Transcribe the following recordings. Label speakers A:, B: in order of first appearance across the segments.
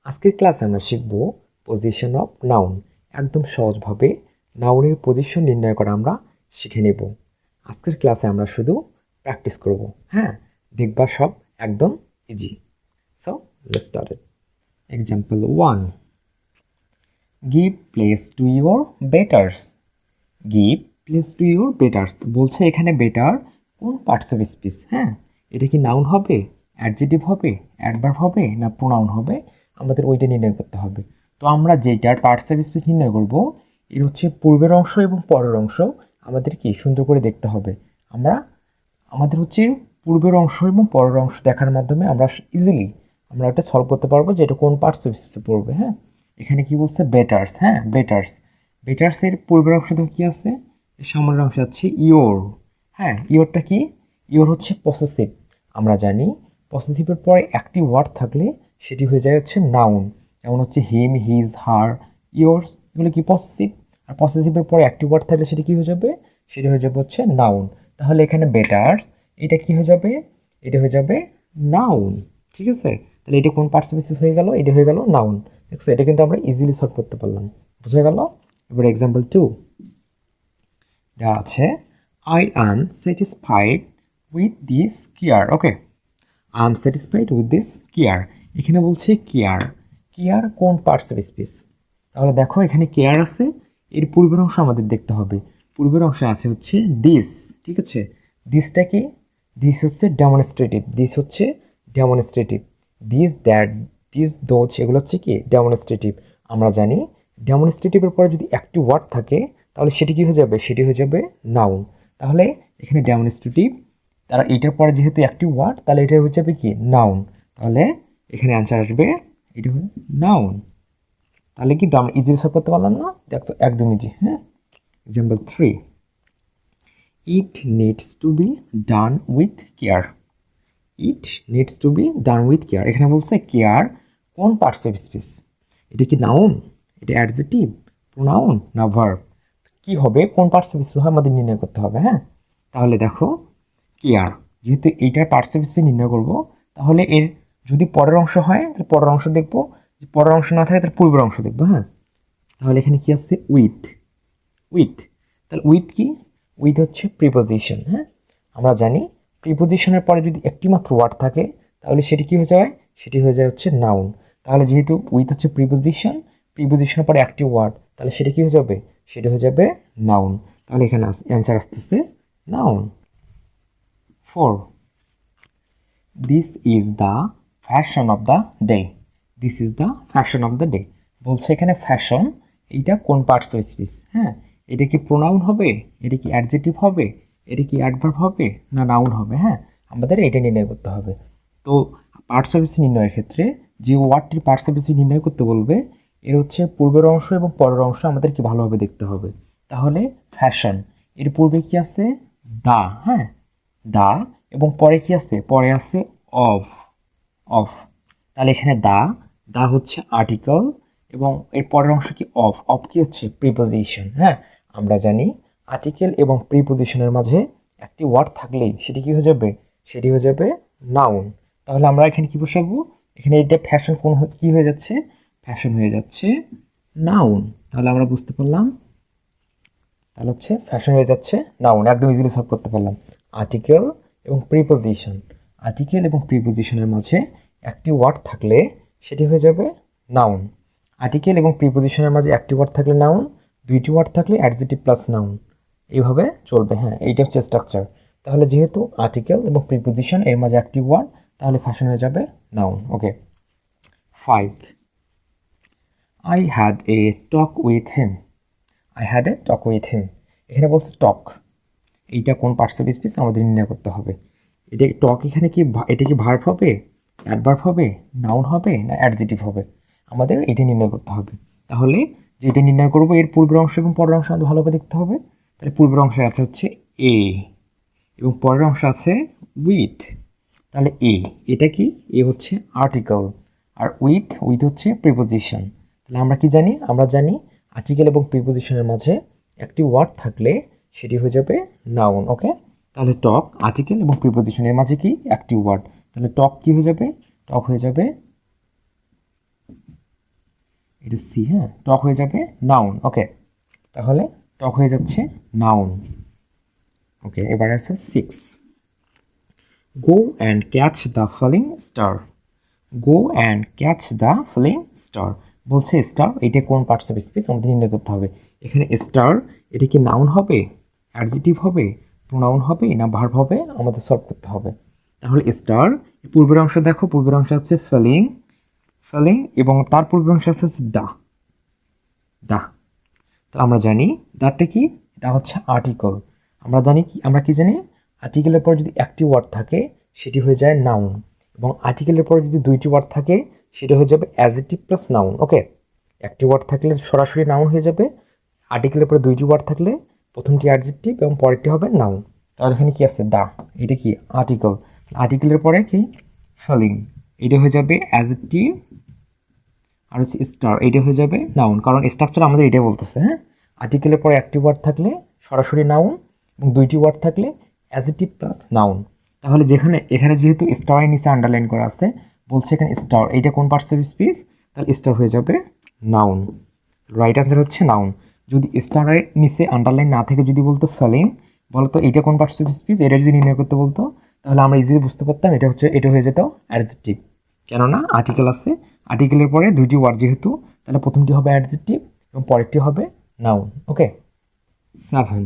A: আজকের ক্লাসে আমরা শিখব পজিশন অফ নাউন। একদম সহজভাবে নাউনের পজিশন নির্ণয় করা আমরা শিখে নেব। আজকের ক্লাসে আমরা শুধু প্র্যাকটিস করব। হ্যাঁ, দেখবা সব একদম easy. So let's start it. Example 1, give place to your betters. Give place to your betters বলছে এখানে বেটার কোন পার্টস অফ স্পিচ। হ্যাঁ, এটা কি নাউন হবে, অ্যাডজেটিভ হবে, অ্যাডভার্ব হবে না প্রোনাউন হবে, আমাদের ওইটা নির্ণয় করতে হবে। তো আমরা যেটার পার্টস অফ স্পিচ নির্ণয় করব এর হচ্ছে পূর্বের অংশ এবং পরের অংশ আমাদের কি সুন্দর করে দেখতে হবে। আমাদের হচ্ছে পূর্বের অংশ এবং পরের অংশ দেখার মাধ্যমে আমরা ইজিলি আমরা এটা সলভ করতে পারবো যে এটা কোন পার্টস অফ স্পিচে পড়বে। হ্যাঁ, এখানে কি বলছে বেটার্স। হ্যাঁ, বেটার্স, বেটার্সের পূর্বের অংশ কি আছে, এর সামনের অংশ আছে ইওর। হ্যাঁ, ইওরটা কি, ইওর হচ্ছে পসেসিভ। আমরা জানি পসেসিভের পরে একটি ওয়ার্ড থাকলে সেটি হয়ে যায় হচ্ছে নাউন। যেমন হচ্ছে হিম, হিজ, হার, ইয়োর্স, এগুলো কি পসেসিভ। আর পসেসিভের পরে একটি ওয়ার্ড থাকলে সেটি কি হয়ে যাবে, সেটি হয়ে যাবে হচ্ছে নাউন। তাহলে এখানে বেটার এটা কি হয়ে যাবে, এটা হয়ে যাবে নাউন। ঠিক আছে, তাহলে এটা কোন পার্টস অফ স্পিচ হয়ে গেল, এটা হয়ে গেল নাউন। দেখছো, এটা কিন্তু আমরা ইজিলি সলভ করতে পারলাম। বুঝা গেল। এবার এক্সাম্পল 2 দেওয়া আছে, I am satisfied with this care. Okay, I am satisfied with this care. এখানে বলছে কেয়ার, কেয়ার কোন পার্টস অফ স্পিচ। তাহলে দেখো এখানে কেয়ার আছে, এর পূর্বের অংশ আমাদের দেখতে হবে। পূর্বের অংশে আছে হচ্ছে দিস। ঠিক আছে, দিসটা কি, দিস হচ্ছে ডেমনস্ট্রেটিভ, দিস হচ্ছে demonstrative. This, that, this, those, এগুলো হচ্ছে কি ডেমনস্ট্রেটিভ। আমরা জানি ডেমনস্ট্রেটিভের পরে যদি একটি ওয়ার্ড থাকে তাহলে সেটি কি হয়ে যাবে, সেটি হয়ে যাবে নাউন। তাহলে এখানে ডেমনস্ট্রেটিভ, তারা এটার পরে যেহেতু একটি ওয়ার্ড তাহলে এটা হয়ে যাবে কি নাউন। তাহলে এখানে অ্যান্সার আসবে এটা হলো নাউন। তাহলে কিন্তু আমরা ইজিলি সলভ করতে পারলাম না, দেখো একদম ইজি। হ্যাঁ, example 3, it needs to be done with care. It needs to be done with care, এখানে বলছে কেয়ার কোন পার্টস অফ স্পিচ। এটা কি নাউন, এটা অ্যাডজেক্টিভ, প্রোনাউন না ভার্ব। কি হবে, কোন পার্টস অফ স্পিচ আমাদের নির্ণয় করতে হবে। হ্যাঁ, তাহলে দেখো কেয়ার যেহেতু এইটার পার্টস অফ স্পিচ নির্ণয় করব, তাহলে এর যদি পরের অংশ হয় তাহলে পরের অংশ দেখবো, যদি পরের অংশ না থাকে তাহলে পূর্বের অংশ দেখবো। হ্যাঁ, তাহলে এখানে কি আছে উইথ, উইথ, তাহলে উইথ কি, উইথ হচ্ছে প্রিপোজিশন। হ্যাঁ, আমরা জানি প্রিপোজিশনের পরে যদি একটি মাত্র ওয়ার্ড থাকে তাহলে সেটি কি হয়ে যায়, সেটি হয়ে যায় হচ্ছে নাউন। তাহলে যেহেতু উইথ হচ্ছে প্রিপোজিশন, প্রিপোজিশনের পরে একটি ওয়ার্ড, তাহলে সেটা কি হয়ে যাবে, সেটা হয়ে যাবে নাউন। তাহলে এখানে অ্যান্সার আসতেছে noun. 4, this is the fashion of the day. This is the fashion of the day বলছে এখানে ফ্যাশন এইটা কোন পার্টস অফ স্পিচ। হ্যাঁ, এটা কি প্রোনাউন হবে, এটা কি অ্যাডজেক্টিভ হবে, এটা কি অ্যাডভার্ব হবে না নাউন হবে। হ্যাঁ, আমাদের এটা নির্ণয় করতে হবে। তো পার্টস অফ স্পিচ নির্ণয়ের ক্ষেত্রে যে ওয়ার্ডটির পার্টস অফ স্পিচ নির্ণয় করতে বলবে এর হচ্ছে পূর্বের অংশ এবং পরের অংশ আমাদেরকে ভালোভাবে দেখতে হবে। তাহলে ফ্যাশন এর পূর্বে কি আছে দা। হ্যাঁ, দা, এবং পরে কি আছে, পরে আছে অফ, অফ। তাহলে এখানে দা, দা হচ্ছে আর্টিকেল এবং এর পরের অংশ কি অফ, অফ কি হচ্ছে প্রিপোজিশন। হ্যাঁ, আমরা জানি আর্টিকেল এবং প্রিপোজিশনের মাঝে একটি ওয়ার্ড থাকলেই সেটি কি হয়ে যাবে, সেটি হয়ে যাবে নাউন। তাহলে আমরা এখানে কি বসাবো, এখানে এটা ফ্যাশন কোন কি হয়ে যাচ্ছে, ফ্যাশন হয়ে যাচ্ছে নাউন। তাহলে আমরা বুঝতে পারলাম, তাহলে হচ্ছে ফ্যাশন হয়ে যাচ্ছে নাউন। একদম ইজিলি সলভ করতে পারলাম। আর্টিকেল এবং প্রিপোজিশন, আর্টিকেল এবং প্রিপোজিশনের মাঝে একটি ওয়ার্ড থাকলে সেটি হয়ে যাবে নাউন। আর্টিকেল এবং প্রিপোজিশনের মাঝে একটি ওয়ার্ড থাকলে নাউন, দুইটি ওয়ার্ড থাকলে অ্যাডজেক্টিভ প্লাস নাউন, এইভাবে চলবে। হ্যাঁ, এইটা হচ্ছে স্ট্রাকচার। তাহলে যেহেতু আর্টিকেল এবং প্রিপোজিশন এর মাঝে একটি ওয়ার্ড, তাহলে ফ্যাশন হয়ে যাবে noun. Okay, 5, I had a talk with him. I had a talk with him, এখানে বলছে টক, এইটা কোন পার্টস অফ স্পিচ আমাদের নির্ণয় করতে হবে। এটা টক এখানে কি, এটা কি ভার্ব হবে, অ্যাডভার্ব হবে, নাউন হবে না অ্যাডজেক্টিভ হবে, আমাদের এটা নির্ণয় করতে হবে। তাহলে যেটা নির্ণয় করবো এর পূর্বের অংশ এবং পরের অংশ আমাদের ভালোভাবে দেখতে হবে। তাহলে পূর্বের অংশে আছে হচ্ছে এ এবং পরের অংশ আছে উইথ। তাহলে এটা কি, এ হচ্ছে আর্টিকেল আর উইথ, উইথ হচ্ছে প্রিপোজিশন। তাহলে আমরা কি জানি, আমরা জানি আর্টিকেল এবং প্রিপোজিশনের মাঝে একটি ওয়ার্ড থাকলে সেটি হয়ে যাবে নাউন। ওকে, তাহলে টক আর্টিকেল এবং প্রিপোজিশনের মাঝে কি একটি ওয়ার্ড, তাহলে টক কি হয়ে যাবে, টক হয়ে যাবে এটা সি, হ্যাঁ, টক হয়ে যাবে নাউন। ওকে, তাহলে টক হয়ে যাচ্ছে নাউন। ওকে, এবারে আছে 6, go and catch the falling star. Go and catch the falling star বলছে স্টার এটা কোন পার্টস অফ স্পিচ আমাদের নির্ণয় করতে হবে। এখানে স্টার এটা কি নাউন হবে, অ্যাডজেক্টিভ হবে, প্রোনাউন হবে না ভার্ব হবে, আমাদের সলভ করতে হবে। তাহলে স্টার পূর্বের অংশ দেখো, পূর্বের অংশ আছে ফেলিং, ফেলিং এবং তার পূর্বের অংশ আছে দা, দা। তো আমরা জানি দাটা কি, এটা হচ্ছে আর্টিকেল। আমরা জানি কি, আমরা কি জানি আর্টিকেলের পর যদি একটি ওয়ার্ড থাকে সেটি হয়ে যায় নাউন, এবং আর্টিকেলের পর যদি দুইটি ওয়ার্ড থাকে সেটা হয়ে যাবে অ্যাডজেক্টিভ প্লাস নাউন। ওকে, একটি ওয়ার্ড থাকলে সরাসরি নাউন হয়ে যাবে, আর্টিকেলের পরে দুইটি ওয়ার্ড থাকলে প্রথমটি অ্যাডজেক্টিভ এবং পরেরটি হবে নাউন। তাহলে এখানে কি আছে দা, এটা কি আর্টিকেল, আর্টিকেলের পরে কি ফিলিং, এটা হয়ে যাবে অ্যাডজেক্টিভ, আর হচ্ছে স্টার এইটা হয়ে যাবে নাউন, কারণ স্ট্রাকচার আমাদের এটাই বলতেছে। হ্যাঁ, আর্টিকেলের পরে একটি ওয়ার্ড থাকলে সরাসরি নাউন এবং দুইটি ওয়ার্ড থাকলে অ্যাডজেক্টিভ প্লাস নাউন। তাহলে যেখানে এখানে যেহেতু স্টারের নিচে আন্ডারলাইন করা আছে, বলছে এখানে স্টার এইটা কোন পার্টস অফ স্পিচ, তাহলে স্টার হয়ে যাবে নাউন। রাইট আনসার হচ্ছে নাউন। যদি স্টারের নিচে আন্ডারলাইন না থেকে যদি বলতো ফেলিং, বলতো এইটা কোন পার্টস অফ স্পিচ, এটা যদি নির্ণয় করতে বলতো তাহলে আমরা ইজিলি বুঝতে পারতাম এটা হয়ে যেত অ্যাডজেক্টিভ, কেননা আর্টিকেল আছে, আর্টিকেলের পরে দুইটি ওয়ার্ড যেহেতু, তাহলে প্রথমটি হবে অ্যাডজেক্টিভ এবং পরেরটি হবে noun. Okay, 7,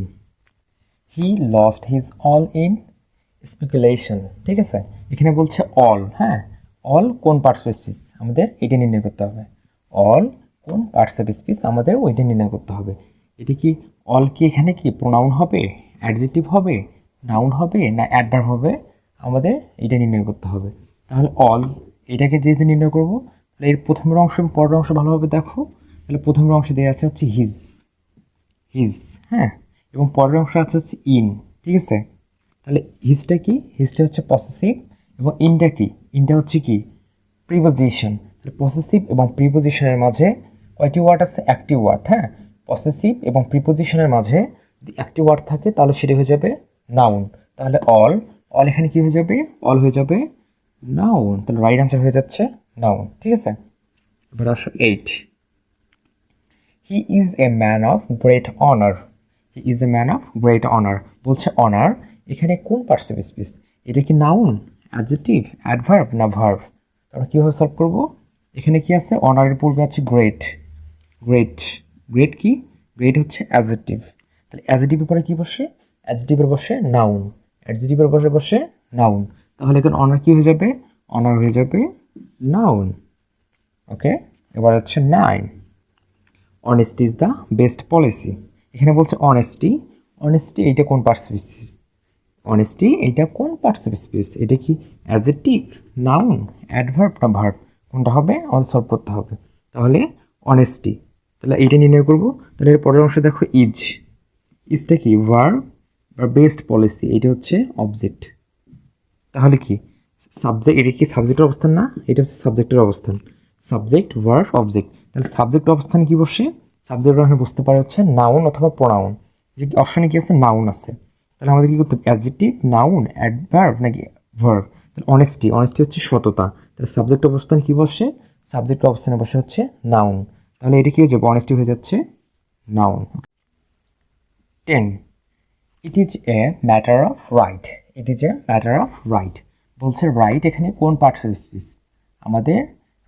A: he lost his all in speculation. ঠিক আছে, এখানে বলছে অল, হ্যাঁ, অল কোন পার্টস অফ স্পিচ আমাদের এটা নির্ণয় করতে হবে, অল কোন পার্টস অফ স্পিচ আমাদের ওইটা নির্ণয় করতে হবে। এটা কি অল কি এখানে কি প্রোনাউন হবে, অ্যাডজেক্টিভ হবে, নাউন হবে না অ্যাডভার্ব হবে, আমাদের এটা নির্ণয় করতে হবে। তাহলে অল এটাকে যেহেতু নির্ণয় করব, তাহলে এর প্রথমের অংশ এবং পরের অংশ ভালোভাবে দেখো। তাহলে প্রথমের অংশে দেওয়া আছে হচ্ছে হিজ, হিজ, হ্যাঁ, এবং পরের অংশ আছে হচ্ছে ইন। ঠিক আছে, তাহলে হিজটা কি, হিজটা হচ্ছে পসেসিভ এবং ইনটা কি, ইনটা হচ্ছে কি প্রিপোজিশন। তাহলে পসেসিভ এবং প্রিপোজিশনের মাঝে কয়টি ওয়ার্ড আছে, একটি ওয়ার্ড। হ্যাঁ, পসেসিভ এবং প্রিপোজিশনের মাঝে যদি একটি ওয়ার্ড থাকে তাহলে সেটা হয়ে যাবে নাউন। তাহলে অল, অল এখানে কি হয়ে যাবে, অল হয়ে যাবে নাউন। তাহলে রাইট আনসার হয়ে যাচ্ছে নাউন। ঠিক আছে, এবার আসো 8, he is a man of great honour. He is a man of great honour বলছে অনার এখানে কোন পার্টস অফ স্পিচ, এটা কি নাউন, অ্যাডজেক্টিভ, অ্যাডভার্ব না ভার্ব। আমরা কীভাবে সলভ করবো, এখানে কি আছে অনারের পূর্বে আছে গ্রেট, গ্রেট, গ্রেট কি, গ্রেট হচ্ছে অ্যাডজেক্টিভ, তাহলে অ্যাডজেক্টিভের পরে কি বসে, অ্যাডজেক্টিভের বসে নাউন, অ্যাডজেক্টিভের বসে বসে নাউন। তাহলে এখানে অনার কি হয়ে যাবে, অনার হয়ে যাবে নাউন। ওকে, এবার হচ্ছে 9, honesty is the best policy. এখানে বলছে অনেস্টি, অনেস্টি এইটা কোন পার্টস অফ স্পিচ, অনেস্টি এইটা কোন পার্টস অফ স্পিচ, এটা কি অ্যাডজেক্টিভ, নাউন, অ্যাডভার্ব না ভার্ব, কোনটা হবে আমাদের সলভ করতে হবে। তাহলে অনেস্টি, তাহলে এইটা নির্ণয় করবো। তাহলে এর পরের অংশে দেখো ইজ, ইজটা কি ভার্ব বা বেস্ট পলিসি এটা হচ্ছে অবজেক্ট। তাহলে কি সাবজেক্ট, এটা কি সাবজেক্টের অবস্থান না, এটা হচ্ছে সাবজেক্টের অবস্থান, সাবজেক্ট ভার্ব অবজেক্ট। তাহলে সাবজেক্ট অবস্থানে কি বসে, সাবজেক্ট অবস্থানে বুঝতে পারে হচ্ছে নাউন অথবা প্রোনাউন, যে অপশানে কি আছে নাউন আছে। তাহলে আমাদের কি করতে হবে, অ্যাডজেক্টিভ, নাউন, অ্যাডভার্ব নাকি ভার্ব। তাহলে অনেস্টি, অনেস্টি হচ্ছে সততা, তাহলে সাবজেক্ট অবস্থানে কি বসে, সাবজেক্ট অবস্থানে বসে হচ্ছে নাউন। তাহলে এটা কি হয়ে যাবে, অনেস্টি হয়ে যাচ্ছে noun. 10, it is a matter of right. It is a matter of right বলছে রাইট এখানে কোন পার্টস অফ স্পিচ, আমাদের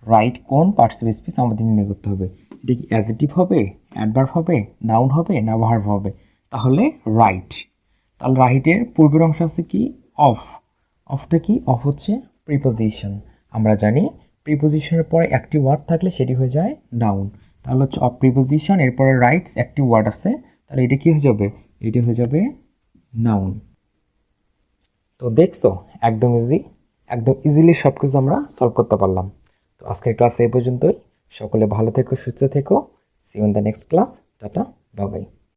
A: রাইট কোন পার্টস অফ স্পিচ আমাদের নির্ণয় করতে হবে। এটা কি অ্যাডজেক্টিভ হবে, অ্যাডভার্ব হবে, নাউন হবে না ভার্ব হবে। তাহলে রাইট, তাহলে রাইটের পূর্বের অংশ আছে কি অফ, অফটা কি, অফ হচ্ছে প্রিপোজিশন। আমরা জানি প্রিপোজিশনের পরে একটি ওয়ার্ড থাকলে সেটি হয়ে যায় নাউন, তাহলে হচ্ছে অফ প্রিপোজিশন, এরপরে রাইটস একটি ওয়ার্ড আছে, তাহলে এটা কি হয়ে যাবে, এটা হয়ে যাবে নাউন। তো দেখছো একদম ইজি, একদম ইজিলি সব কিছু আমরা সলভ করতে পারলাম। তো আজকের ক্লাস এই পর্যন্তই, সকলে ভালো থেকো, সুস্থ থেকো, see you in the next class, tata, bye by.